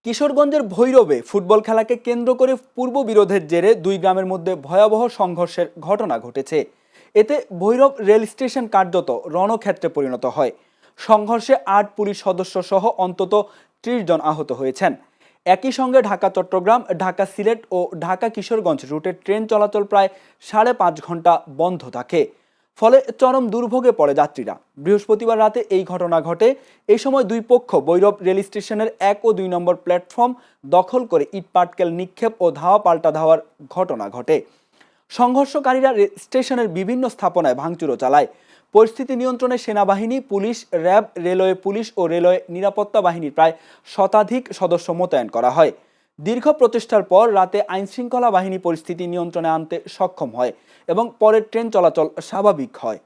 কিশোরগঞ্জের ভৈরবে ফুটবল খেলাকে কেন্দ্র করে পূর্ববিরোধের জেরে দুই গ্রামের মধ্যে ভয়াবহ সংঘর্ষের ঘটনা ঘটেছে। এতে ভৈরব রেল স্টেশন কার্যত রণক্ষেত্রে পরিণত হয়। সংঘর্ষে ৮ পুলিশ সদস্য সহ অন্তত ৩০ জন আহত হয়েছেন। একই সঙ্গে ঢাকা চট্টগ্রাম, ঢাকা সিলেট ও ঢাকা কিশোরগঞ্জ রুটে ট্রেন চলাচল প্রায় ৫.৫ ঘন্টা বন্ধ থাকে। ফলে চরম দুর্ভোগে পড়ে যাত্রীরা। বৃহস্পতিবার রাতে এই ঘটনা ঘটে। এই সময় দুই পক্ষ ভৈরব রেল স্টেশনের ১ ও ২ নম্বর প্ল্যাটফর্ম দখল করে ইট পাটকেল নিক্ষেপ ও ধাওয়া পাল্টা ধাওয়ার ঘটনা ঘটে। সংঘর্ষকারীরা স্টেশনের বিভিন্ন স্থাপনায় ভাঙচুরও চালায়। পরিস্থিতি নিয়ন্ত্রণে সেনাবাহিনী, পুলিশ, র্যাব, রেলওয়ে পুলিশ ও রেলওয়ে নিরাপত্তা বাহিনীর প্রায় শতাধিক সদস্য মোতায়েন করা হয়। দীর্ঘ প্রচেষ্টার পর রাতে আইনশৃঙ্খলা বাহিনী পরিস্থিতি নিয়ন্ত্রণে আনতে সক্ষম হয় এবং পরে ট্রেন চলাচল স্বাভাবিক হয়।